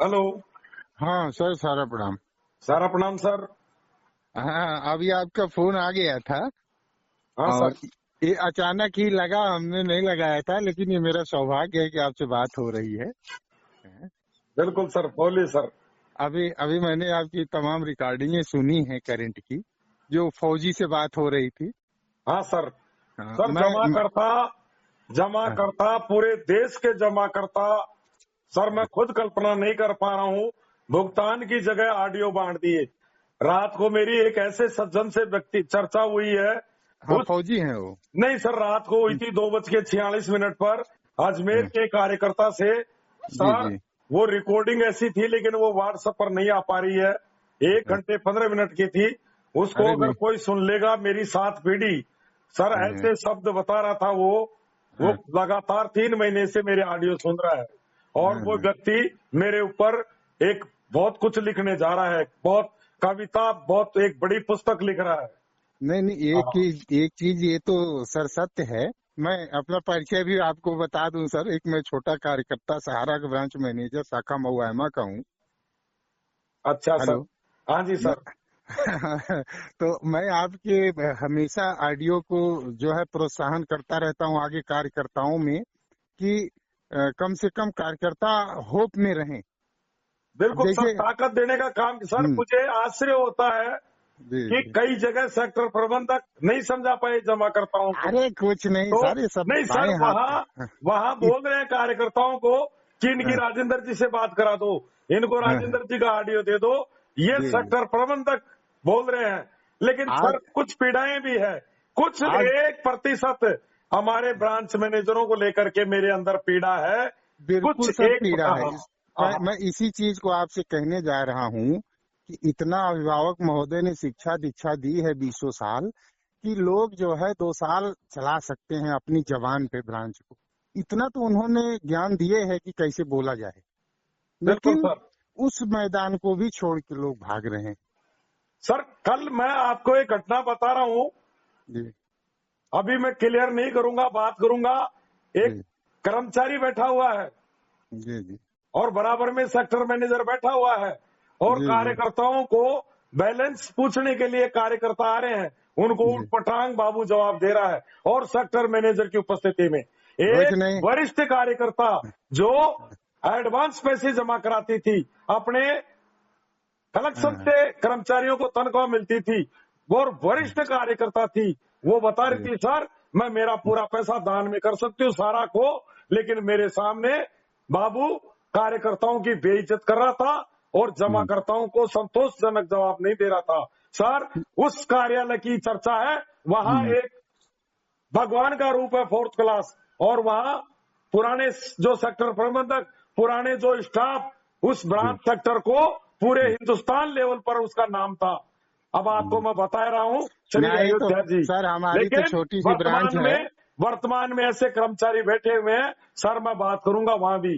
Hello. हाँ sir, सारा प्रणाम। सारा प्रणाम सर। हाँ, अभी आपका फोन आ गया था हाँ और सर। ये अचानक ही लगा, हमने नहीं लगाया था, लेकिन ये मेरा सौभाग्य है कि आपसे बात हो रही है। बिल्कुल सर, बोलिए सर। अभी अभी मैंने आपकी तमाम रिकॉर्डिंगें सुनी हैं करंट की, जो फौजी से बात हो रही थी। हाँ सर। हाँ, सर जमा हाँ, करता पूरे देश के जमा करता। सर मैं खुद कल्पना नहीं कर पा रहा हूँ। भुगतान की जगह ऑडियो बांट दिए। रात को मेरी एक ऐसे सज्जन से व्यक्ति चर्चा हुई है। हाँ, उस फौजी हैं वो। नहीं सर, रात को हुई थी 2:46 पर अजमेर हाँ, के कार्यकर्ता से। जी सर जी वो रिकॉर्डिंग ऐसी थी, लेकिन वो व्हाट्सएप पर नहीं आ पा रही है। 1 घंटे 15 मिनट की थी। उसको अरे अगर नहीं। कोई सुन लेगा, मेरी 7 पीढ़ी। सर हाँ, ऐसे शब्द बता रहा था वो हाँ, लगातार 3 महीने से मेरे ऑडियो सुन रहा है। और हाँ, वो हाँ। व्यक्ति मेरे ऊपर एक बहुत कुछ लिखने जा रहा है। बहुत कविता, बहुत एक बड़ी पुस्तक लिख रहा है। नहीं नहीं, हाँ। एक चीज ये तो सर सत्य है। मैं अपना परिचय भी आपको बता दूं सर, एक मैं छोटा कार्यकर्ता सहारा का ब्रांच मैनेजर शाखा महुआमा का हूँ। अच्छा सर। हेलो। हाँ जी मैं सर। तो मैं आपके हमेशा ऑडियो को जो है प्रोत्साहन करता रहता हूँ आगे कार्यकर्ताओं में, कि कम से कम कार्यकर्ता होप में रहें। अब बिल्कुल सर, देखिए। ताकत देने का काम। सर हम्म। मुझे आश्चर्य होता है जी कि जी। कई जगह सेक्टर प्रबंधक नहीं समझा पाए जमाकर्ताओं को। अरे कुछ नहीं तो सर, ये सब नहीं सर, बाएं हाथ। वहाँ वहाँ बोल रहे हैं कार्यकर्ताओं को कि इनकी हाँ, राजेंद्र जी से बात करा दो, इनको हाँ, हाँ, राजेंद्र जी का ऑडियो दे दो। ये जी जी। सेक्टर प्रबंधक बोल रहे हैं। लेकिन आज सर कुछ पीड़ाएं भी है। कुछ आज 1% हमारे ब्रांच मैनेजरों को लेकर के मेरे अंदर पीड़ा है। कुछ बिल्कुल सर एक। पीड़ा है। हाँ। मैं इसी चीज को आपसे कहने जा रहा हूँ कि इतना अभिभावक महोदय ने शिक्षा दीक्षा दी है 20 साल, कि लोग जो है 2 साल चला सकते हैं अपनी जबान पे ब्रांच को। इतना तो उन्होंने ज्ञान दिए है कि कैसे बोला जाए, बिल्कुल लेकिन सर। उस मैदान को भी छोड़ के लोग भाग रहे हैं। सर कल मैं आपको एक घटना बता रहा हूँ। जी अभी मैं क्लियर नहीं करूंगा, बात करूंगा। एक जी कर्मचारी बैठा हुआ है जी जी और बराबर में सेक्टर मैनेजर बैठा हुआ है। और जी जी कार्यकर्ताओं को बैलेंस पूछने के लिए कार्यकर्ता आ रहे हैं। उनको जी। उठपटांग बाबू जवाब दे रहा है। और सेक्टर मैनेजर की उपस्थिति में कुछ एक नहीं। वरिष्ठ कार्यकर्ता जो एडवांस पैसे जमा कराती थी, अपने कलेक्शन हाँ, से कर्मचारियों को तनख्वाह मिलती थी, वो वरिष्ठ कार्यकर्ता थी। वो बता रही जी थी, सर मैं मेरा पूरा पैसा दान में कर सकती हूँ सारा को, लेकिन मेरे सामने बाबू कार्यकर्ताओं की बेइज्जत कर रहा था और जमाकर्ताओं को संतोषजनक जवाब नहीं दे रहा था। सर उस कार्यालय की चर्चा है। वहां हम्म, एक भगवान का रूप है 4th क्लास। और वहां पुराने जो सेक्टर प्रबंधक, पुराने जो स्टाफ, उस जी ब्रांच सेक्टर को पूरे हिंदुस्तान लेवल पर उसका नाम था। अब आपको जी। मैं बता रहा हूँ। चलिए नहीं तो अयोध्या जी। सर, हमारी तो लेकिन छोटी सी ब्रांच है। वर्तमान में ऐसे कर्मचारी बैठे हुए हैं। सर मैं बात करूंगा वहां भी।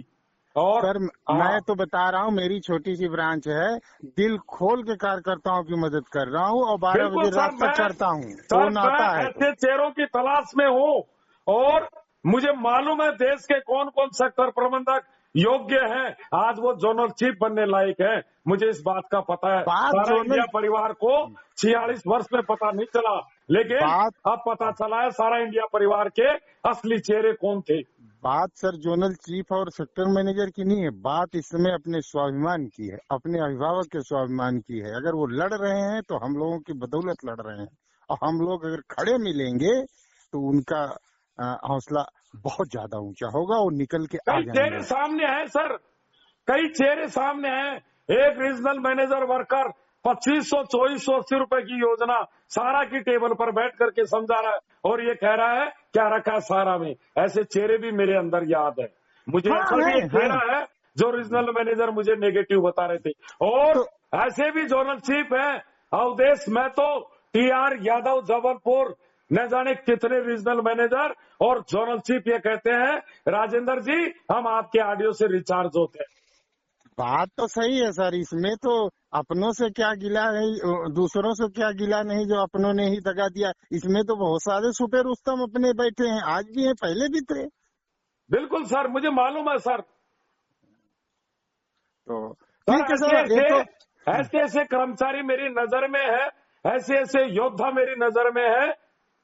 और सर हाँ। मैं तो बता रहा हूँ, मेरी छोटी सी ब्रांच है। दिल खोल के कार्यकर्ताओं की मदद कर रहा हूँ और 12 बिल्कुल बजे सर। रात तक करता हूँ, सर फोन मैं आता है तो। ऐसे चेहरों की तलाश में हूँ। और मुझे मालूम है देश के कौन कौन सेक्टर प्रबंधक योग्य हैं, आज वो जोनल चीफ बनने लायक है। मुझे इस बात का पता है। बात सारा जोनल इंडिया परिवार को 46 वर्ष में पता नहीं चला, लेकिन बात अब पता चला है सारा इंडिया परिवार के असली चेहरे कौन थे। बात सर जोनल चीफ और सेक्टर मैनेजर की नहीं है, बात इस समय अपने स्वाभिमान की है, अपने अभिभावक के स्वाभिमान की है। अगर वो लड़ रहे हैं तो हम लोगों की बदौलत लड़ रहे हैं, और हम लोग अगर खड़े मिलेंगे तो उनका हौसला बहुत ज्यादा ऊंचा होगा, वो निकल के आ कई चेहरे जाएंगे। सामने हैं सर। कई चेहरे सामने हैं। एक रीजनल मैनेजर वर्कर 2500 2480 रुपए की योजना सारा की टेबल पर बैठ करके समझा रहा है, और ये कह रहा है क्या रखा है सारा में। ऐसे चेहरे भी मेरे अंदर याद है। मुझे हाँ ऐसा भी है, एक है। चेहरा है जो रीजनल मैनेजर मुझे नेगेटिव बता रहे थे। और तो ऐसे भी जोनल चीफ है अवधेश महतो, TR यादव जबलपुर, न जाने कितने रीजनल मैनेजर और जोनल चीफ ये कहते हैं राजेंद्र जी हम आपके ऑडियो से रिचार्ज होते हैं। बात तो सही है सर, इसमें तो अपनों से क्या गिला नहीं, दूसरों से क्या गिला नहीं जो अपनों ने ही दगा दिया। इसमें तो बहुत सारे सुपे रुस्तम अपने बैठे हैं, आज भी हैं, पहले भी थे। बिल्कुल सर, मुझे मालूम है सर। तो सर ठीक है सर, ये तो ऐसे ऐसे कर्मचारी मेरी नजर में है, ऐसे ऐसे योद्धा मेरी नजर में है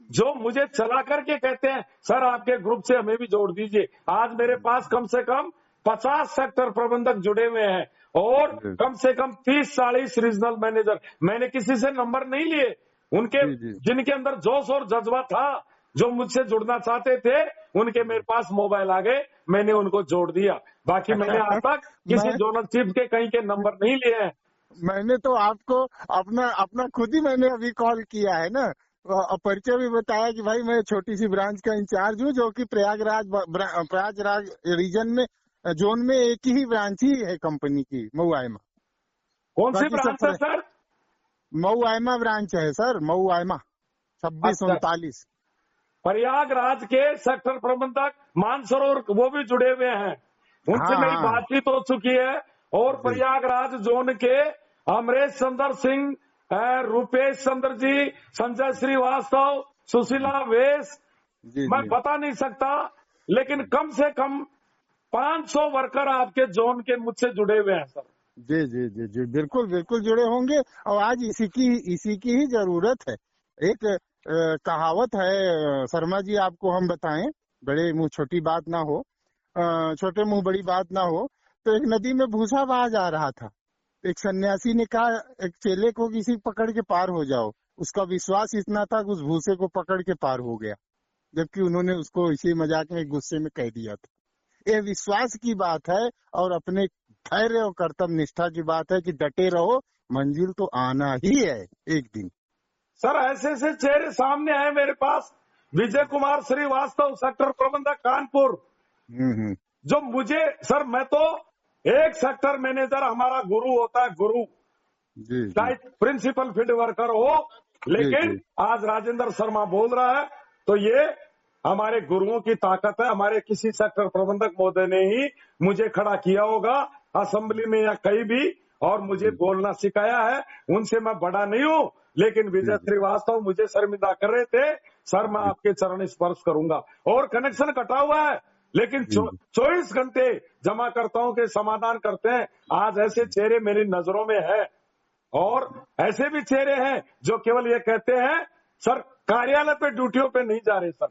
जो मुझे चला करके कहते हैं सर आपके ग्रुप से हमें भी जोड़ दीजिए। आज मेरे पास कम से कम 50 सेक्टर प्रबंधक जुड़े हुए हैं और कम से कम 30-40 रीजनल मैनेजर। मैंने किसी से नंबर नहीं लिए, उनके जी। जिनके अंदर जोश और जज्बा था, जो मुझसे जुड़ना चाहते थे, उनके मेरे पास मोबाइल आ गए, मैंने उनको जोड़ दिया। बाकी मैंने आज तक किसी मैं जोनल चीफ के कहीं के नंबर नहीं लिए हैं। मैंने तो आपको अपना अपना खुद ही मैंने अभी कॉल किया है ना, और परिचय भी बताया कि भाई मैं छोटी सी ब्रांच का इंचार्ज हूँ, जो कि प्रयागराज रीजन में जोन में एक ही ब्रांच ही है कंपनी की, मऊ आयमा। कौन सी बाकी सब ब्रांच है सर? मऊ आयमा ब्रांच है सर, मऊ आयमा 2639। प्रयागराज के सेक्टर प्रबंधक मानसरोवर वो भी जुड़े हुए हैं, उनसे मेरी हाँ बातचीत हो चुकी है। और जी प्रयागराज जोन के अमरेश चंद्र सिंह, रूपेश चंद्र जी, संजय श्रीवास्तव, सुशीला वेश, जी मैं जी बता नहीं सकता, लेकिन कम से कम 500 वर्कर आपके जोन के मुझसे जुड़े हुए हैं सर। जी जी जी जी बिल्कुल बिल्कुल जुड़े होंगे, और आज इसी की ही जरूरत है। एक कहावत है शर्मा जी, आपको हम बताएं, बड़े मुंह छोटी बात ना हो, छोटे मुंह बड़ी बात ना हो। तो एक नदी में भूसा बहा जा रहा था, एक सन्यासी ने कहा एक चेले को किसी पकड़ के पार हो जाओ। उसका विश्वास इतना था कि उस भूसे को पकड़ के पार हो गया, जबकि उन्होंने उसको इसी मजाक में गुस्से में कह दिया था। ये विश्वास की बात है और अपने धैर्य और कर्तव्य निष्ठा की बात है कि डटे रहो, मंजिल तो आना ही है एक दिन। सर ऐसे ऐसे चेहरे सामने आए मेरे पास। विजय कुमार श्रीवास्तव, सेक्टर प्रबंधक कानपुर, हम्म। जो मुझे, सर मैं तो एक सेक्टर मैनेजर हमारा गुरु होता है, गुरु, जी जी चाहे प्रिंसिपल फील्ड वर्कर हो, लेकिन जी आज राजेंद्र शर्मा बोल रहा है तो ये हमारे गुरुओं की ताकत है। हमारे किसी सेक्टर प्रबंधक महोदय ने ही मुझे खड़ा किया होगा असेंबली में या कहीं भी, और मुझे बोलना सिखाया है। उनसे मैं बड़ा नहीं हूं, लेकिन विजय श्रीवास्तव मुझे शर्मिंदा कर रहे थे, सर मैं आपके चरण स्पर्श करूंगा। और कनेक्शन कटा हुआ है, लेकिन 24 घंटे जमाकर्ताओं के समाधान करते हैं। आज ऐसे चेहरे मेरी नजरों में है, और ऐसे भी चेहरे हैं जो केवल ये कहते हैं सर कार्यालय पे ड्यूटियों पे नहीं जा रहे सर,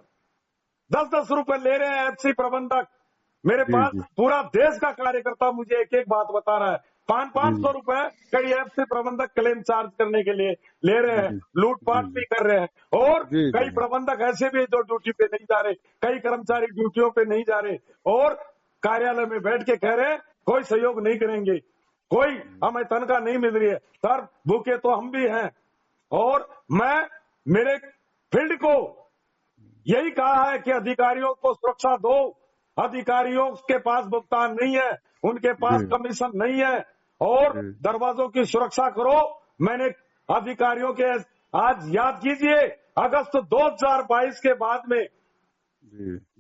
10-10 रुपए ले रहे हैं एफसी प्रबंधक। मेरे जी पास जी पूरा देश का कार्यकर्ता मुझे एक एक बात बता रहा है। 500-500 रुपए कई एफसी प्रबंधक क्लेम चार्ज करने के लिए ले रहे हैं, जी लूटपाट भी कर रहे हैं। और जी जी कई प्रबंधक ऐसे भी जो ड्यूटी पे नहीं जा रहे, कई कर्मचारी ड्यूटियों पे नहीं जा रहे, और कार्यालय में बैठ के कह रहे हैं कोई सहयोग नहीं करेंगे, कोई हमें तनख्वाह नहीं मिल रही है। सर भूखे तो हम भी हैं, और मैं मेरे फील्ड को यही कहा है कि अधिकारियों को सुरक्षा दो। अधिकारियों के पास भुगतान नहीं है, उनके पास कमीशन नहीं है, और दरवाजों की सुरक्षा करो। मैंने अधिकारियों के, आज याद कीजिए अगस्त 2022 के बाद में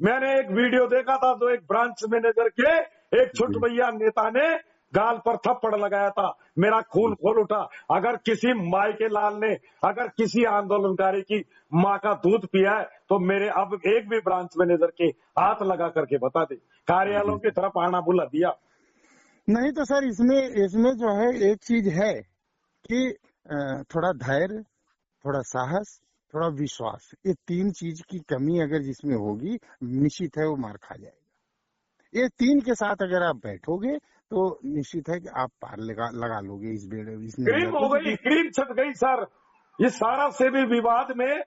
मैंने एक वीडियो देखा था, जो एक ब्रांच मैनेजर के एक छुटभैया नेता ने गाल पर थप्पड़ लगाया था, मेरा खून खोल उठा। अगर किसी माई के लाल ने अगर किसी आंदोलनकारी की माँ का दूध पिया है तो मेरे अब एक भी ब्रांच मैनेजर के हाथ लगा करके बता दे। कार्यालयों की तरफ आना बुला दिया नहीं। तो सर इसमें जो है एक चीज है कि थोड़ा धैर्य, थोड़ा साहस, थोड़ा विश्वास, ये 3 चीज की कमी अगर जिसमें होगी, निश्चित है वो मार खा जाएगा। ये 3 के साथ अगर आप बैठोगे तो निश्चित है कि आप पार लगा लोगे इस बेड़े। क्रीम हो गई, क्रीम छट गई सर। इस सारा सेबी विवाद में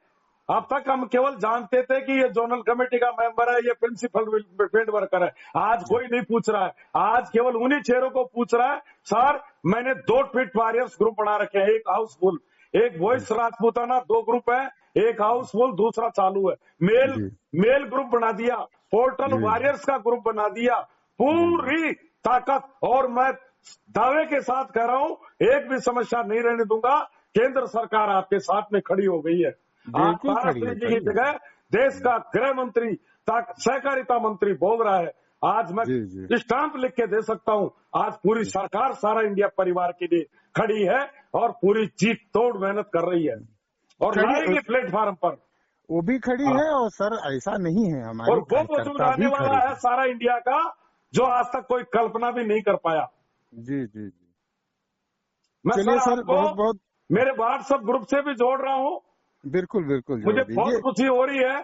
अब तक हम केवल जानते थे कि ये जोनल कमेटी का मेंबर है, ये प्रिंसिपल फील्ड वर्कर है। आज कोई नहीं पूछ रहा है, आज केवल उन्हीं चेहरों को पूछ रहा है। सर मैंने 2 ट्वीट वॉरियर्स ग्रुप बना रखे हैं, एक हाउसफुल, एक वॉइस राजपूताना, 2 ग्रुप है, एक हाउसफुल दूसरा चालू है। मेल ग्रुप बना दिया, पोर्टल वॉरियर्स का ग्रुप बना दिया, पूरी ताकत। और मैं दावे के साथ कह रहा हूं, एक भी समस्या नहीं रहने दूंगा। केंद्र सरकार आपके साथ में खड़ी हो गई है। आज महाराष्ट्र जी की जगह देश का गृह मंत्री, सहकारिता मंत्री बोल रहा है। आज मैं स्टाम्प लिख के दे सकता हूं, आज पूरी सरकार सारा इंडिया परिवार के लिए खड़ी है और पूरी जीत तोड़ मेहनत कर रही है, और लाएगी प्लेटफॉर्म पर। वो भी खड़ी है, और सर ऐसा नहीं है हमारे, और वो वजूद आने वाला है सारा इंडिया का, जो आज तक कोई कल्पना भी नहीं कर पाया। जी जी जी। मैं चलिए सर सर, आपको बहुत बहुत मेरे व्हाट्सएप ग्रुप से भी जोड़ रहा हूँ। बिल्कुल बिल्कुल जोड़ मुझे बहुत दीजिए। खुशी हो रही है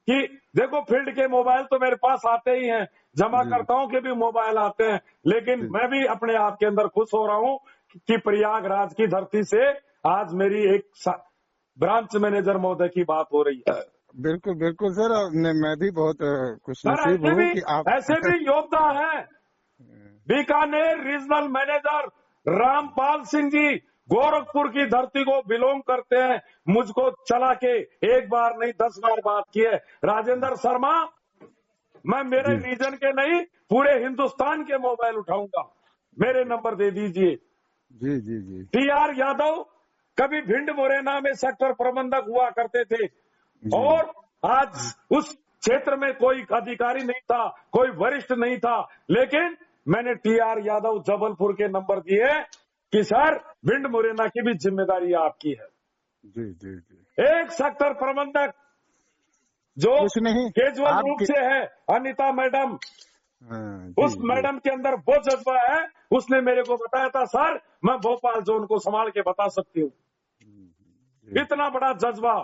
कि देखो फील्ड के मोबाइल तो मेरे पास आते ही हैं, जी जमाकर्ताओं के भी मोबाइल आते हैं, लेकिन जी मैं भी अपने आप के अंदर खुश हो रहा हूँ कि प्रयागराज की धरती से आज मेरी एक ब्रांच मैनेजर महोदय की बात हो रही है। बिल्कुल बिल्कुल सर, और मैं भी बहुत सर खुशनसीब हूँ कि आप ऐसे भी योद्धा हैं। बीकानेर रीजनल मैनेजर रामपाल सिंह जी गोरखपुर की धरती को बिलोंग करते हैं। मुझको चला के एक बार नहीं 10 बार बात की है। राजेंद्र शर्मा, मैं मेरे जी रीजन के नहीं पूरे हिंदुस्तान के मोबाइल उठाऊंगा, मेरे नंबर दे दीजिए। जी जी जी टीआर यादव कभी भिंड मुरैना में सेक्टर प्रबंधक हुआ करते थे जी और आज उस क्षेत्र में कोई अधिकारी नहीं था, कोई वरिष्ठ नहीं था, लेकिन मैंने टीआर यादव जबलपुर के नंबर दिए कि सर भिंड मुरैना की भी जिम्मेदारी आपकी है। जी जी जी। एक सेक्टर प्रबंधक जो कुछ नहीं कैजुअल रूप आपके, से है, अनिता मैडम, हाँ, उस जी जी मैडम के अंदर वो जज्बा है। उसने मेरे को बताया था सर मैं भोपाल जोन को संभाल के बता सकती हूँ। जी इतना बड़ा जज्बा।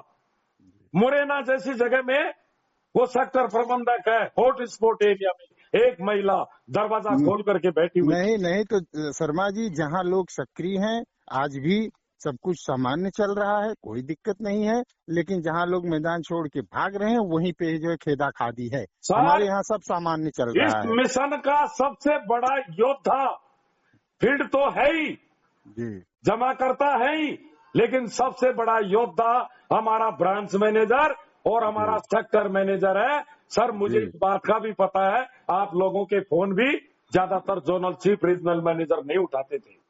मुरैना जैसी जगह में वो सेक्टर प्रबंधक है, हॉट स्पॉट एरिया में एक महिला दरवाजा न- खोल करके बैठी हुई। नहीं नहीं तो शर्मा जी, जहाँ लोग सक्रिय हैं आज भी सब कुछ सामान्य चल रहा है, कोई दिक्कत नहीं है। लेकिन जहाँ लोग मैदान छोड़ के भाग रहे हैं वहीं पे जो है खेदा खादी है। हमारे सर यहाँ सब सामान्य चल इस रहा है। मिशन का सबसे बड़ा योद्धा फील्ड तो है ही, जी जमा करता है ही, लेकिन सबसे बड़ा योद्धा हमारा ब्रांच मैनेजर और हमारा जी सेक्टर मैनेजर है। सर मुझे जी इस बात का भी पता है, आप लोगों के फोन भी ज्यादातर जोनल चीफ रीजनल मैनेजर नहीं उठाते थे।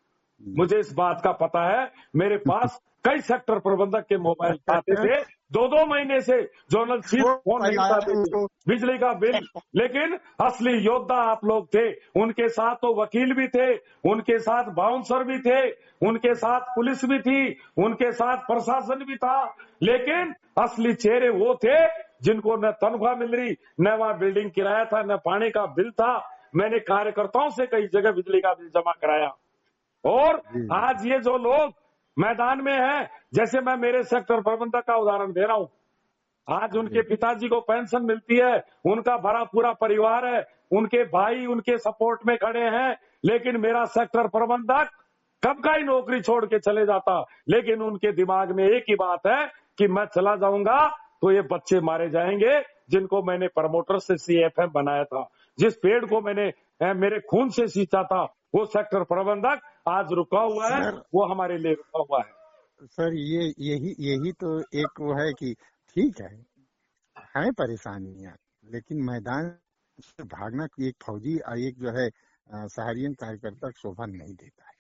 मुझे इस बात का पता है, मेरे पास कई सेक्टर प्रबंधक के मोबाइल आते थे, 2-2 महीने से जोनल चीफ वो फोन नहीं फैलाया उठाते थे, उसको। बिजली का बिल। लेकिन असली योद्धा आप लोग थे। उनके साथ तो वकील भी थे, उनके साथ बाउंसर भी थे, उनके साथ पुलिस भी थी, उनके साथ प्रशासन भी था, लेकिन असली चेहरे वो थे जिनको न तनख्वाह मिल रही, न वहां बिल्डिंग किराया था, न पानी का बिल था। मैंने कार्यकर्ताओं से कई जगह बिजली का बिल जमा कराया। और जी आज ये जो लोग मैदान में हैं, जैसे मैं मेरे सेक्टर प्रबंधक का उदाहरण दे रहा हूं, आज उनके जी पिताजी को पेंशन मिलती है, उनका भरा पूरा परिवार है, उनके भाई उनके सपोर्ट में खड़े हैं, लेकिन मेरा सेक्टर प्रबंधक कब का ही नौकरी छोड़ के चले जाता, लेकिन उनके दिमाग में एक ही बात है कि मैं चला जाऊंगा तो ये बच्चे मारे जाएंगे जिनको मैंने प्रमोटर से सीएफएम बनाया था, जिस पेड़ को मैंने मेरे खून से सींचा था, वो सेक्टर प्रबंधक आज रुका हुआ है, सर, वो हमारे लिए रुका हुआ है। सर ये यही यही तो एक वो है कि ठीक है परेशानियां, लेकिन मैदान से भागना की एक फौजी और एक जो है सहारियन कार्यकर्ता को शोभा नहीं देता है।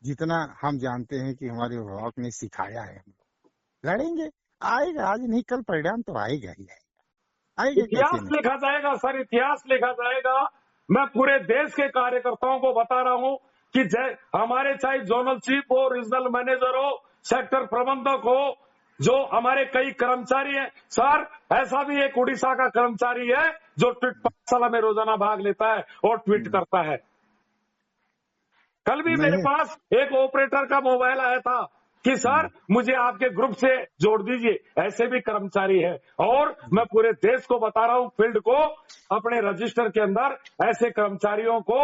जितना हम जानते हैं कि हमारे अभिभावक ने सिखाया है, हम लोग लड़ेंगे, आएगा आज नहीं कल परिणाम तो आएगा ही आएगा, कैसे इतिहास नहीं। लिखा जाएगा सर, इतिहास लिखा जाएगा। मैं पूरे देश के कार्यकर्ताओं को बता रहा हूं कि हमारे चाहे जोनल चीफ हो, रीजनल मैनेजर हो, सेक्टर प्रबंधक हो, जो हमारे कई कर्मचारी हैं। सर ऐसा भी एक उड़ीसा का कर्मचारी है जो ट्वीट पाठशाला में रोजाना भाग लेता है और ट्वीट करता है। कल भी मेरे नहीं पास एक ऑपरेटर का मोबाइल आया था कि सर मुझे आपके ग्रुप से जोड़ दीजिए, ऐसे भी कर्मचारी है। और मैं पूरे देश को बता रहा हूं, फील्ड को, अपने रजिस्टर के अंदर ऐसे कर्मचारियों को,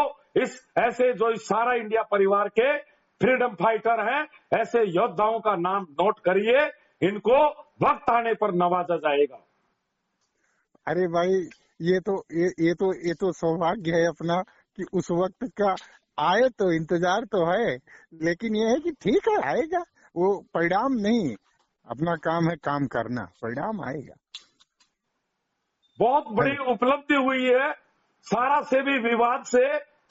ऐसे जो इस सारा इंडिया परिवार के फ्रीडम फाइटर हैं, ऐसे योद्धाओं का नाम नोट करिए, इनको वक्त आने पर नवाजा जाएगा। अरे भाई, ये तो सौभाग्य है अपना कि उस वक्त का आए, तो इंतजार तो है, लेकिन ये है कि ठीक है आएगा, वो परिणाम नहीं, अपना काम है काम करना, परिणाम आएगा। बहुत बड़ी उपलब्धि हुई है। सारा सेवी विवाद से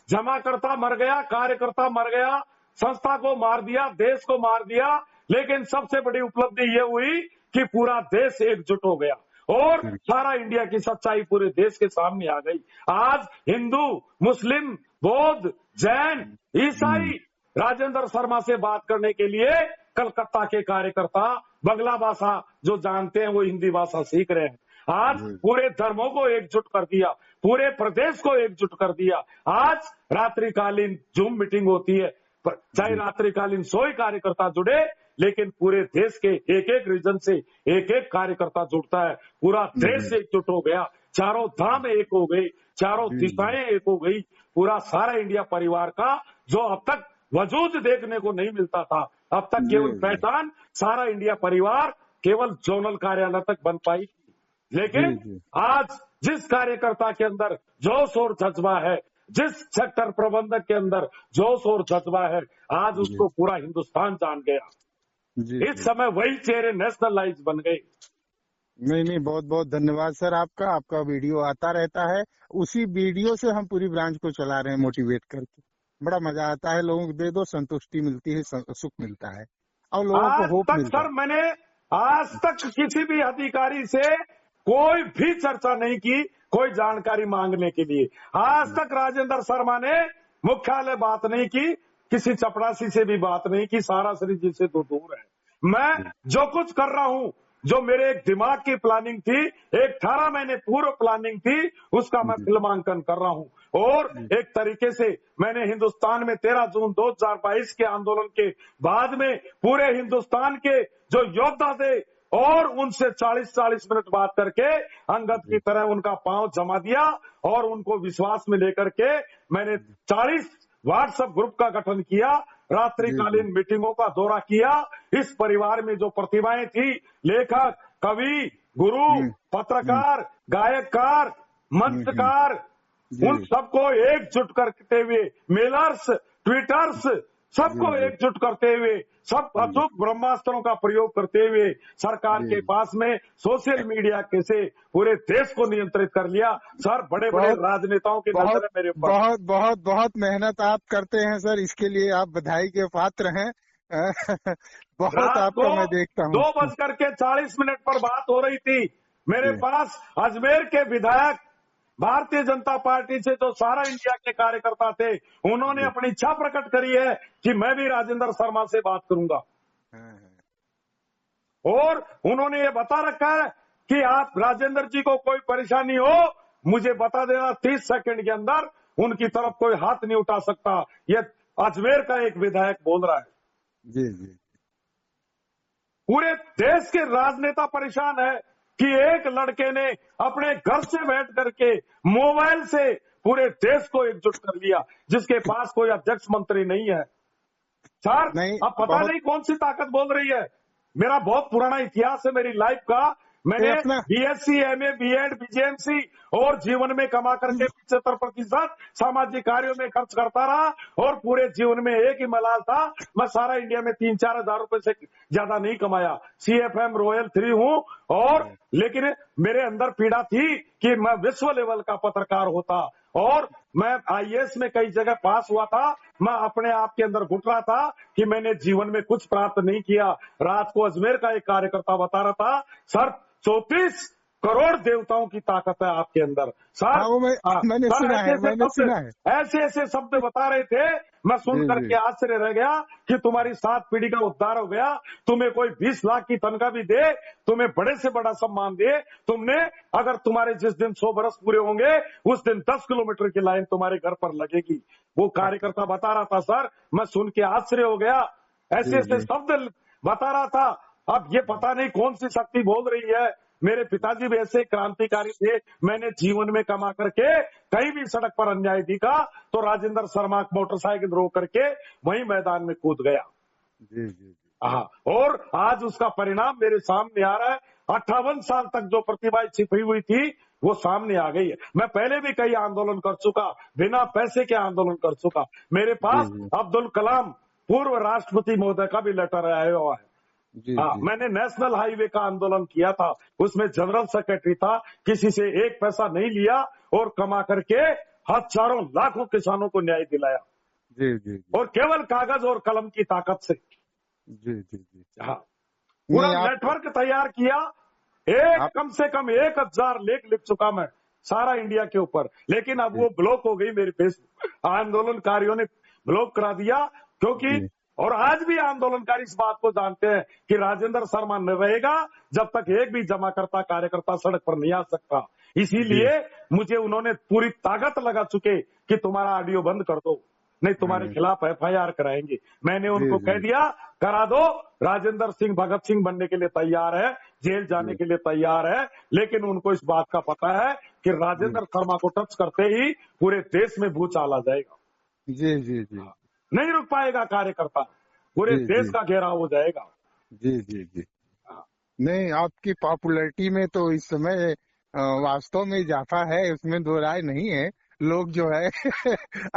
जमाकर्ता मर गया, कार्यकर्ता मर गया, संस्था को मार दिया, देश को मार दिया, लेकिन सबसे बड़ी उपलब्धि ये हुई कि पूरा देश एकजुट हो गया और सारा इंडिया की सच्चाई पूरे देश के सामने आ गई। आज हिंदू, मुस्लिम, बौद्ध, जैन, ईसाई राजेंद्र शर्मा से बात करने के लिए कलकत्ता के कार्यकर्ता बंगला भाषा जो जानते हैं वो हिंदी भाषा सीख रहे हैं। आज पूरे धर्मों को एकजुट कर दिया, पूरे प्रदेश को एकजुट कर दिया। आज रात्रिकालीन जूम मीटिंग होती है, चाहे रात्रिकालीन 100 ही कार्यकर्ता जुड़े, लेकिन पूरे देश के एक एक रीजन से एक एक कार्यकर्ता जुड़ता है। पूरा देश एकजुट हो गया, चारों धाम एक हो गई, चारों दिशाएं एक हो गई। पूरा सारा इंडिया परिवार का जो अब तक वजूद देखने को नहीं मिलता था, अब तक केवल पहचान सारा इंडिया परिवार केवल जोनल कार्यालय तक बन पाई थी। लेकिन आज जिस कार्यकर्ता के अंदर जोश और जज्बा है, जिस सेक्टर प्रबंधक के अंदर जोश और जज्बा है, आज उसको पूरा हिंदुस्तान जान गया। इस समय वही चेहरे नेशनलाइज बन गए। नहीं, बहुत बहुत धन्यवाद सर आपका। आपका वीडियो आता रहता है, उसी वीडियो से हम पूरी ब्रांच को चला रहे हैं मोटिवेट करके। बड़ा मजा आता है, लोगों को दे दो, संतुष्टि मिलती है, सुख मिलता है और लोगों को होप मिलता है। सर मैंने आज तक किसी भी अधिकारी से कोई भी चर्चा नहीं की, कोई जानकारी मांगने के लिए। आज तक राजेंद्र शर्मा ने मुख्यालय बात नहीं की, किसी चपरासी से भी बात नहीं की, सारासरी जी से तो दूर है। मैं जो कुछ कर रहा हूं, जो मेरे एक दिमाग की प्लानिंग थी, एक 18 महीने पूर्व प्लानिंग थी, उसका मैं फिल्मांकन कर रहा हूं। और एक तरीके से मैंने हिंदुस्तान में 13 जून 2022 के आंदोलन के बाद में पूरे हिंदुस्तान के जो योद्धा थे और उनसे 40-40 मिनट बात करके अंगद की तरह उनका पांव जमा दिया और उनको विश्वास में लेकर के मैंने 40 व्हाट्सएप ग्रुप का गठन किया, रात्रिकालीन मीटिंगों का दौरा किया। इस परिवार में जो प्रतिभाएं थी, लेखक, कवि, गुरु, पत्रकार, गायककार, मंचकार, उन सबको एकजुट करते हुए, मेलर्स, ट्वीटर्स, सबको एकजुट करते हुए, सब अचूक ब्रह्मास्त्रों का प्रयोग करते हुए सरकार के पास में सोशल मीडिया के से पूरे देश को नियंत्रित कर लिया। सर बड़े बड़े राजनेताओं की नजर है मेरे ऊपर। बहुत बहुत बहुत मेहनत आप करते हैं सर, इसके लिए आप बधाई के पात्र हैं। बहुत आपको मैं देखता हूँ। 2:40 पर बात हो रही थी, मेरे पास अजमेर के विधायक भारतीय जनता पार्टी से जो सारा इंडिया के कार्यकर्ता थे, उन्होंने अपनी इच्छा प्रकट करी है कि मैं भी राजेंद्र शर्मा से बात करूंगा। और उन्होंने ये बता रखा है कि आप राजेंद्र जी को कोई परेशानी हो, मुझे बता देना, 30 सेकंड के अंदर उनकी तरफ कोई हाथ नहीं उठा सकता। ये अजमेर का एक विधायक बोल रहा है। जी। पूरे देश के राजनेता परेशान है कि एक लड़के ने अपने घर से बैठ करके मोबाइल से पूरे देश को एकजुट कर लिया, जिसके पास कोई अध्यक्ष मंत्री नहीं है। सर अब पता नहीं कौन सी ताकत बोल रही है। मेरा बहुत पुराना इतिहास है मेरी लाइफ का। मैंने BSc, MA, B.Ed, BJMC और जीवन में कमा करके 75% सामाजिक कार्यों में खर्च करता रहा और पूरे जीवन में एक ही मलाल था, मैं सारा इंडिया में 3-4 हजार रुपए से ज्यादा नहीं कमाया। CFM रॉयल 3 हूं और लेकिन मेरे अंदर पीड़ा थी कि मैं विश्व लेवल का पत्रकार होता और मैं IAS में कई जगह पास हुआ था। मैं अपने आप के अंदर घुट रहा था कि मैंने जीवन में कुछ प्राप्त नहीं किया। रात को अजमेर का एक कार्यकर्ता बता रहा था, सर 34 करोड़ देवताओं की ताकत है आपके अंदर। सर मैंने सुना है। ऐसे ऐसे शब्द बता रहे थे, मैं सुन करके आश्चर्य रह गया कि तुम्हारी 7 पीढ़ी का उद्धार हो गया। तुम्हें कोई 20 लाख की तनख्वाह भी दे, तुम्हें बड़े से बड़ा सम्मान दे, तुमने अगर तुम्हारे जिस दिन 100 बरस पूरे होंगे उस दिन 10 किलोमीटर की लाइन तुम्हारे घर पर लगेगी। वो कार्यकर्ता बता रहा था सर, मैं सुन के आश्चर्य हो गया। ऐसे ऐसे शब्द बता रहा था। अब ये पता नहीं कौन सी शक्ति बोल रही है। मेरे पिताजी भी ऐसे क्रांतिकारी थे। मैंने जीवन में कमा करके कहीं भी सड़क पर अन्याय दिखा तो राजेंद्र शर्मा मोटरसाइकिल रोक करके वहीं मैदान में कूद गया। जी। हाँ, और आज उसका परिणाम मेरे सामने आ रहा है। 58 साल तक जो प्रतिभाएं छिपी हुई थी वो सामने आ गई है। मैं पहले भी कई आंदोलन कर चुका, बिना पैसे के आंदोलन कर चुका। मेरे पास अब्दुल कलाम पूर्व राष्ट्रपति महोदय का भी लेटर आया हुआ है। हाँ, मैंने नेशनल हाईवे का आंदोलन किया था, उसमें जनरल सेक्रेटरी था, किसी से 1 पैसा नहीं लिया और कमा करके हजारों लाखों किसानों को न्याय दिलाया। जी। और केवल कागज और कलम की ताकत से। जी। हाँ, पूरा नेटवर्क तैयार किया। कम से कम 1000 लेख लिख चुका मैं सारा इंडिया के ऊपर, लेकिन अब वो ब्लॉक हो गई। मेरे फेसबुक आंदोलनकारियों ने ब्लॉक करा दिया क्योंकि और आज भी आंदोलनकारी इस बात को जानते हैं कि राजेंद्र शर्मा न रहेगा जब तक एक भी जमाकर्ता कार्यकर्ता सड़क पर नहीं आ सकता। इसीलिए मुझे उन्होंने पूरी ताकत लगा चुके कि तुम्हारा ऑडियो बंद कर दो, नहीं तुम्हारे खिलाफ FIR कराएंगे। मैंने उनको कह दिया करा दो, राजेंद्र सिंह भगत सिंह बनने के लिए तैयार है, जेल जाने के लिए तैयार है, लेकिन उनको इस बात का पता है कि राजेंद्र शर्मा को टच करते ही पूरे देश में भूचाल आ जाएगा। जी जी जी, नहीं रुक पाएगा कार्यकर्ता, पूरे देश का घेराव हो जाएगा। जी जी जी। नहीं, आपकी पॉपुलैरिटी में तो इस समय वास्तव में इजाफा है, उसमें दो राय नहीं है। लोग जो है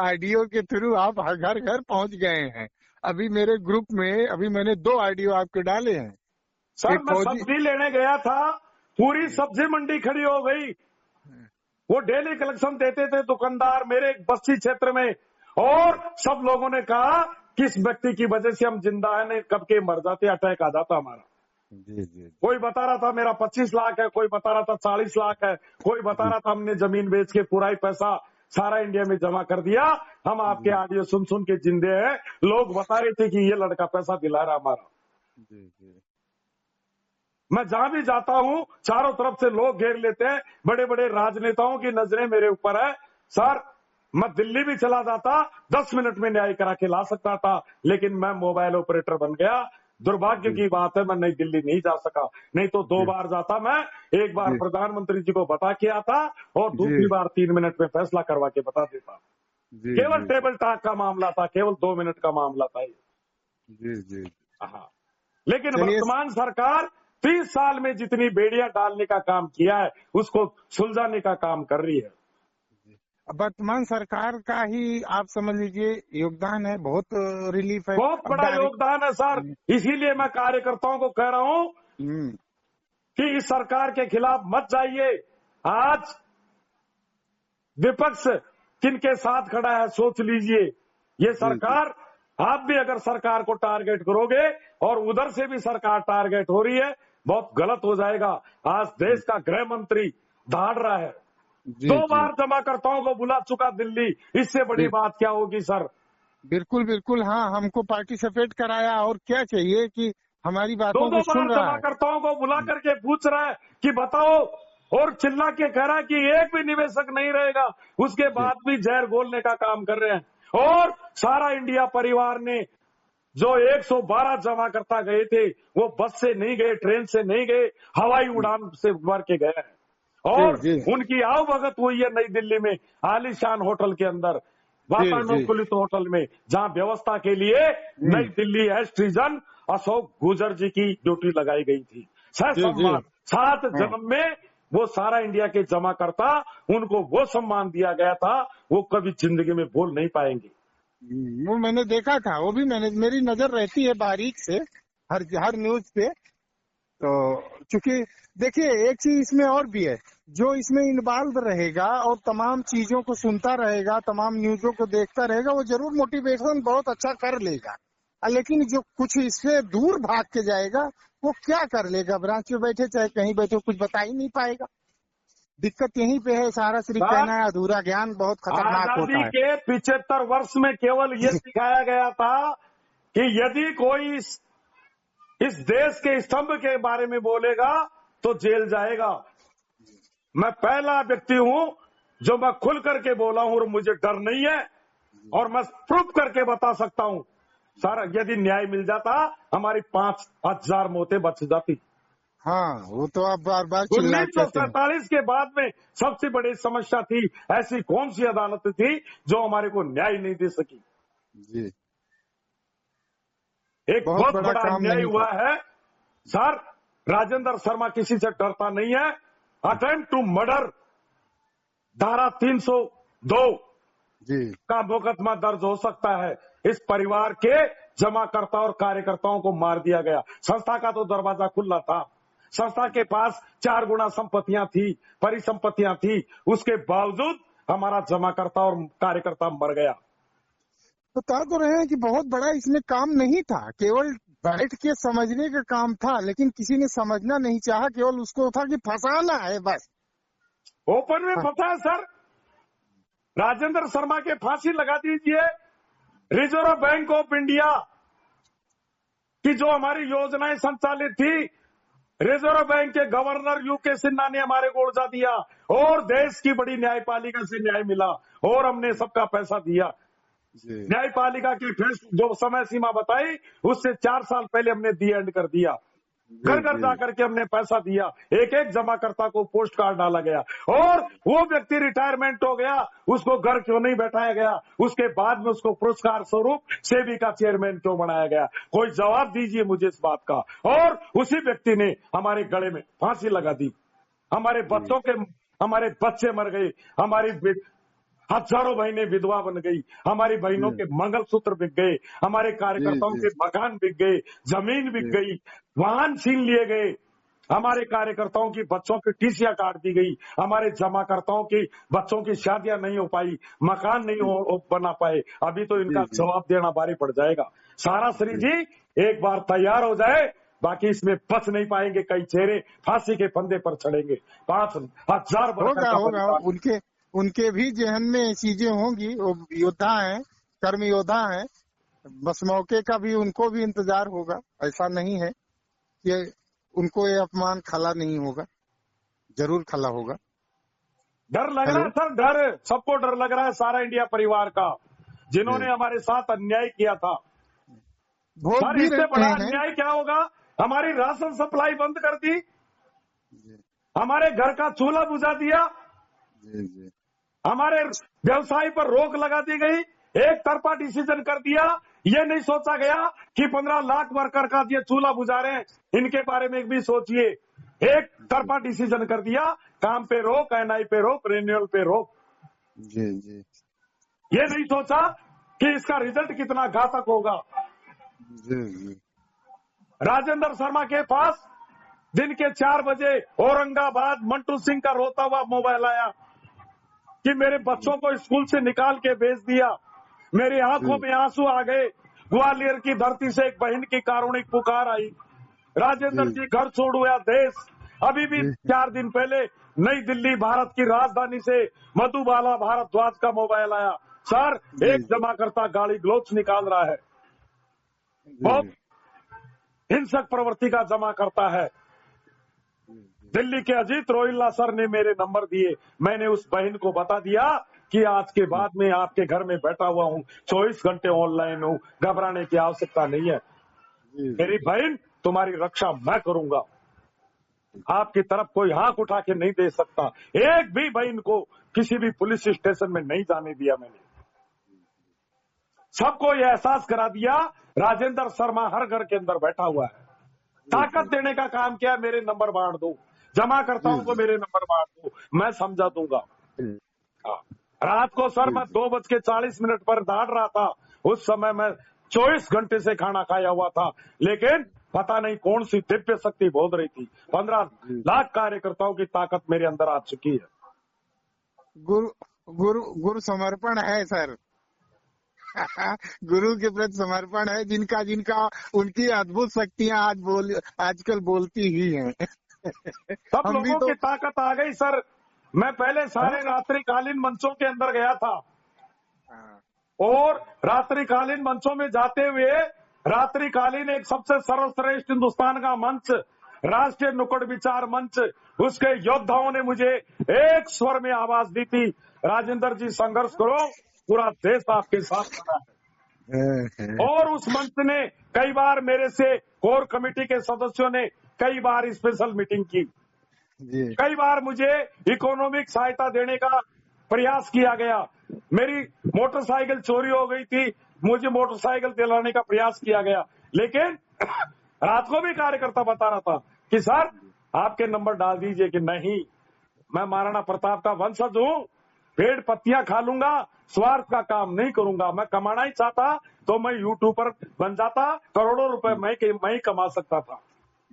ऑडियो के थ्रू आप घर घर पहुंच गए हैं। अभी मेरे ग्रुप में अभी मैंने 2 ऑडियो आपके डाले हैं। सर मैं सब्जी लेने गया था, पूरी सब्जी मंडी खड़ी हो गई। वो डेली कलेक्शन देते थे दुकानदार मेरे बस्ती क्षेत्र में, और सब लोगों ने कहा कि इस व्यक्ति की वजह से हम जिंदा है, नहीं कब के मर जाते, अटैक आ जाता हमारा। जी जी। कोई बता रहा था मेरा 25 लाख है, कोई बता रहा था 40 लाख है, कोई बता रहा था हमने जमीन बेच के पूरा ही पैसा सारा इंडिया में जमा कर दिया, हम आपके ऑडियो सुन सुन के जिंदे हैं। लोग बता रहे थे कि ये लड़का पैसा दिला रहा हमारा। जी जी। मैं जहां भी जाता हूं चारों तरफ से लोग घेर लेते हैं, बड़े बड़े राजनेताओं की नजरें मेरे ऊपर है। सर मैं दिल्ली भी चला जाता, 10 मिनट में न्याय करा के ला सकता था, लेकिन मैं मोबाइल ऑपरेटर बन गया। दुर्भाग्य की बात है मैं नई दिल्ली नहीं जा सका, नहीं तो 2 बार जाता मैं। एक बार प्रधानमंत्री जी को बता के आता और दूसरी बार 3 मिनट में फैसला करवा के बता देता। केवल टेबल टॉक का मामला था, केवल 2 मिनट का मामला था ये। जी जी। हाँ, लेकिन वर्तमान सरकार 30 साल में जितनी बेड़ियां डालने का काम किया है उसको सुलझाने का काम कर रही है। वर्तमान सरकार का ही आप समझ लीजिए योगदान है, बहुत रिलीफ है, बहुत बड़ा योगदान है सर। इसीलिए मैं कार्यकर्ताओं को कह रहा हूं कि इस सरकार के खिलाफ मत जाइए। आज विपक्ष किनके साथ खड़ा है सोच लीजिए। ये सरकार, आप भी अगर सरकार को टारगेट करोगे और उधर से भी सरकार टारगेट हो रही है, बहुत गलत हो जाएगा। आज देश का गृह मंत्री दहाड़ रहा है, 2 बार जमाकर्ताओं को बुला चुका दिल्ली, इससे बड़ी बात क्या होगी सर। बिल्कुल बिल्कुल, हाँ, हमको पार्टिसिपेट कराया, और क्या चाहिए कि हमारी बातों को सुन रहा है। जमाकर्ताओं को बुला करके पूछ रहा है कि बताओ, और चिल्ला के कह रहा है कि एक भी निवेशक नहीं रहेगा, उसके बाद भी जहर घोलने का काम कर रहे हैं। और सारा इंडिया परिवार ने जो 112 जमाकर्ता गए थे वो बस से नहीं गए, ट्रेन से नहीं गए, हवाई उड़ान से भर के गए हैं। और उनकी आवभगत हुई है नई दिल्ली में आलीशान होटल के अंदर, वातानुकूलित होटल में, जहां व्यवस्था के लिए नई दिल्ली एसट्रीजन अशोक गुजर जी की ड्यूटी लगाई गई थी। सम्मान 7 जन्म में वो सारा इंडिया के जमाकर्ता, उनको वो सम्मान दिया गया था, वो कभी जिंदगी में भूल नहीं पाएंगे। वो मैंने देखा था, वो भी मेरी नजर रहती है बारीक से हर न्यूज पे। तो चूंकि देखिए एक चीज इसमें और भी है, जो इसमें इन्वॉल्व रहेगा और तमाम चीजों को सुनता रहेगा, तमाम न्यूजों को देखता रहेगा, वो जरूर मोटिवेशन बहुत अच्छा कर लेगा। लेकिन जो कुछ इससे दूर भाग के जाएगा वो क्या कर लेगा, ब्रांच में बैठे चाहे कहीं बैठे कुछ बता ही नहीं पाएगा। दिक्कत यहीं पे है, सारा सिर्फ कहना है अधूरा ज्ञान बहुत खतरनाक होता है। के 75 वर्ष में केवल ये सिखाया गया था कि यदि कोई इस देश के स्तंभ के बारे में बोलेगा तो जेल जाएगा। मैं पहला व्यक्ति हूं जो मैं खुल करके बोला हूं और मुझे डर नहीं है, और मैं प्रूफ करके बता सकता हूं सर, यदि न्याय मिल जाता हमारी 5000 मौतें बच जाती। हाँ, वो तो आप बार बार 1947 के बाद में सबसे बड़ी समस्या थी, ऐसी कौन सी अदालत थी जो हमारे को न्याय नहीं दे सकी। जी, एक बहुत बड़ा अन्याय हुआ है सर। राजेंद्र शर्मा किसी से डरता नहीं है। अटेम्प्ट टू मर्डर धारा 302 का मुकदमा दर्ज हो सकता है। इस परिवार के जमाकर्ता और कार्यकर्ताओं को मार दिया गया। संस्था का तो दरवाजा खुला था, संस्था के पास 4 गुना संपत्तियां थी, परिसंपत्तियां थी, उसके बावजूद हमारा जमाकर्ता और कार्यकर्ता मर गया। बता तो रहे हैं कि बहुत बड़ा इसमें काम नहीं था, केवल बैठ के समझने का काम था, लेकिन किसी ने समझना नहीं चाहा, केवल उसको था कि फंसाना है बस। ओपन में फंसा है सर। राजेंद्र शर्मा के फांसी लगा दीजिए। रिजर्व बैंक ऑफ इंडिया कि जो हमारी योजनाएं संचालित थी, रिजर्व बैंक के गवर्नर यूके सिन्हा ने हमारे को उलझा दिया और देश की बड़ी न्यायपालिका से न्याय मिला और हमने सबका पैसा दिया। जी न्यायपालिका की जो समय सीमा बताई उससे 4 साल पहले हमने दी एंड कर दिया। घर घर जाकर के हमने पैसा दिया, एक एक जमाकर्ता को पोस्ट कार्ड डाला गया और वो व्यक्ति रिटायरमेंट हो गया, उसको घर क्यों नहीं बैठाया गया, उसके बाद में उसको पुरस्कार स्वरूप सेबी का चेयरमैन क्यों बनाया गया? कोई जवाब दीजिए मुझे इस बात का। और उसी व्यक्ति ने हमारे गले में फांसी लगा दी, हमारे बच्चे मर गए, हमारी हजारों बहनें विधवा बन गई, हमारी बहनों के मंगलसूत्र बिक गए, हमारे कार्यकर्ताओं के मकान बिक गए, जमीन बिक गई, वाहन छीन लिए गए, हमारे कार्यकर्ताओं की बच्चों की टीसियां काट दी गई, हमारे जमाकर्ताओं की बच्चों की शादियां नहीं हो पाई, मकान नहीं बना पाए। अभी तो इनका जवाब देना भारी पड़ जाएगा। सारा श्री जी एक बार तैयार हो जाए, बाकी इसमें बच नहीं पाएंगे। कई चेहरे फांसी के फंदे पर चढ़ेंगे। 5,000 होगा। उनके भी जहन में चीजें होंगी। वो योद्धा हैं, कर्म योद्धा हैं, बस मौके का भी उनको भी इंतजार होगा। ऐसा नहीं है कि उनको ये अपमान खला नहीं होगा, जरूर खला होगा। डर लग रहा है सर, डर सबको डर लग रहा है, सारा इंडिया परिवार का, जिन्होंने हमारे साथ अन्याय किया था। सर इससे बड़ा अन्याय क्या होगा? हमारी राशन सप्लाई बंद कर दी, हमारे घर का चूल्हा बुझा दिया, हमारे व्यवसाय पर रोक लगा दी गई, एक तरफा डिसीजन कर दिया। ये नहीं सोचा गया कि 15 लाख वर्कर का ये चूल्हा बुझा रहे हैं, इनके बारे में भी सोचिए। एक तरफा डिसीजन कर दिया, काम पे रोक, एनआई पे रोक, रिन्यूअल पे रोक। जी। ये नहीं सोचा कि इसका रिजल्ट कितना घातक होगा। जी। राजेंद्र शर्मा के पास दिन के 4 बजे औरंगाबाद मंटू सिंह का रोता हुआ मोबाइल आया कि मेरे बच्चों को स्कूल से निकाल के भेज दिया। मेरी आंखों में आंसू आ गए। ग्वालियर की धरती से एक बहन की कारुणिक पुकार आई, राजेंद्र जी घर छोड़ो देश। अभी भी 4 दिन पहले नई दिल्ली भारत की राजधानी से मधुबाला भारद्वाज का मोबाइल आया, सर एक जमाकर्ता गाली गलौच निकाल रहा है, बहुत हिंसक प्रवृत्ति का जमा करता है। दिल्ली के अजीत रोहिल्ला सर ने मेरे नंबर दिए, मैंने उस बहन को बता दिया कि आज के बाद में आपके घर में बैठा हुआ हूँ, 24 घंटे ऑनलाइन हूँ, घबराने की आवश्यकता नहीं है। मेरी बहन तुम्हारी रक्षा मैं करूंगा, आपकी तरफ कोई हाथ उठा के नहीं दे सकता। एक भी बहन को किसी भी पुलिस स्टेशन में नहीं जाने दिया मैंने। सबको यह एहसास करा दिया राजेंद्र शर्मा हर घर के अंदर बैठा हुआ है। ताकत देने का काम किया, मेरे नंबर बांट दो, जमाकर्ताओं को मेरे नंबर बांट दो, मैं समझा दूंगा। रात को सर मैं 2:40 पर दौड़ रहा था, उस समय मैं 24 घंटे से खाना खाया हुआ था, लेकिन पता नहीं कौन सी दिव्य शक्ति बोल रही थी। 15 लाख कार्यकर्ताओं की ताकत मेरे अंदर आ चुकी है। गुरु समर्पण है सर। गुरु के प्रति समर्पण है, जिनका उनकी अद्भुत शक्तियां आजकल बोलती ही हैं। सब लोगों की ताकत आ गई सर। मैं पहले सारे रात्रिकालीन मंचों के अंदर गया था और रात्रिकालीन मंचों में जाते हुए रात्रिकालीन एक सबसे सर्वश्रेष्ठ हिंदुस्तान का मंच, राष्ट्रीय नुक्कड़ विचार मंच, उसके योद्धाओं ने मुझे एक स्वर में आवाज दी थी, राजेंद्र जी संघर्ष करो, पूरा देश आपके साथ खड़ा है। और उस मंच ने कई बार मेरे से, कोर कमेटी के सदस्यों ने कई बार स्पेशल मीटिंग की, कई बार मुझे इकोनॉमिक सहायता देने का प्रयास किया गया। मेरी मोटरसाइकिल चोरी हो गई थी, मुझे मोटरसाइकिल दिलाने का प्रयास किया गया, लेकिन रात को भी कार्यकर्ता बता रहा था कि सर आपके नंबर डाल दीजिए, कि नहीं मैं महाराणा प्रताप का वंशज हूँ, पेड़ पत्तियां खा लूंगा, स्वार्थ का काम नहीं करूंगा। मैं कमाना ही चाहता तो मैं यूट्यूबर बन जाता, करोड़ों रुपए मैं ही कमा सकता था।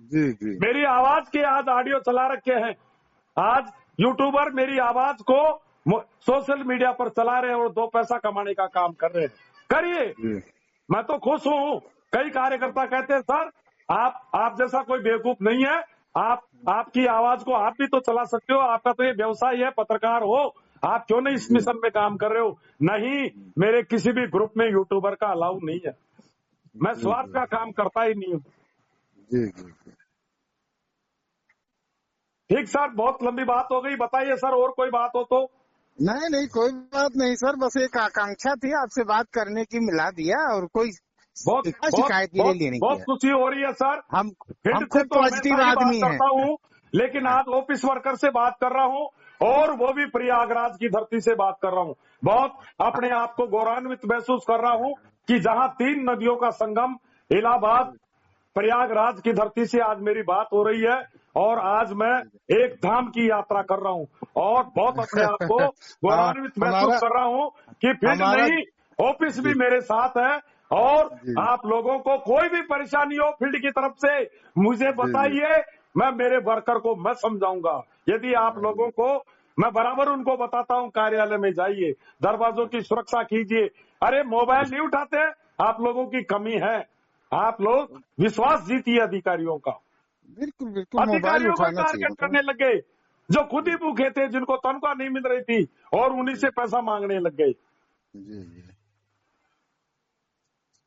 जी। मेरी आवाज के आज ऑडियो चला रखे हैं, आज यूट्यूबर मेरी आवाज को सोशल मीडिया पर चला रहे हैं और 2 पैसा कमाने का काम कर रहे हैं। करिए, मैं तो खुश हूँ। कई कार्यकर्ता कहते हैं सर आप जैसा कोई बेवकूफ नहीं है, आपकी आवाज को आप भी तो चला सकते हो, आपका तो ये व्यवसाय है, पत्रकार हो, आप क्यों नहीं इस मिशन में काम कर रहे हो? नहीं, मेरे किसी भी ग्रुप में यूट्यूबर का अलाउ नहीं है। मैं स्वार्थ का काम करता ही नहीं हूँ। जी जी जी। ठीक सर, बहुत लंबी बात हो गई, बताइए सर और कोई बात हो तो। नहीं नहीं, कोई बात नहीं सर, बस एक आकांक्षा थी आपसे बात करने की, मिला दिया, और कोई बहुत बहुत शिकायत के बहुत लिए नहीं बहुत किया। खुशी हो रही है सर। हम फील्ड हम से खुद तो हमेशा पॉजिटिव ही बात आदमी हैं। करता हूँ, लेकिन आज ऑफिस वर्कर से बात कर रहा हूँ, और वो भी प्रयागराज की धरती से बात कर रहा हूँ। बहुत अपने आप को गौरवान्वित महसूस कर रहा हूँ कि जहाँ 3 नदियों का संगम इलाहाबाद प्रयागराज की धरती से आज मेरी बात हो रही है, और आज मैं एक धाम की यात्रा कर रहा हूँ, और बहुत अपने आप को गौरवान्वित महसूस हमारा कर रहा हूँ कि फील्ड हमारा नहीं, ऑफिस भी जी मेरे साथ है। और जी आप लोगों को कोई भी परेशानी हो फील्ड की तरफ से मुझे जी जी। बताइए, मैं मेरे वर्कर को मैं समझाऊंगा। यदि आप लोगों को, मैं बराबर उनको बताता हूँ, कार्यालय में जाइए, दरवाजों की सुरक्षा कीजिए। अरे मोबाइल नहीं उठाते, आप लोगों की कमी है। आप लोग विश्वास जीतिए अधिकारियों का। बिल्कुल बिल्कुल, मोबाइल अधिकारियों को उठाना चाहिए टारगेट मतलब। करने लग गए जो खुद ही भूखे थे, जिनको तनख्वाह नहीं मिल रही थी, और उन्हीं से पैसा मांगने लग गए। जी जी।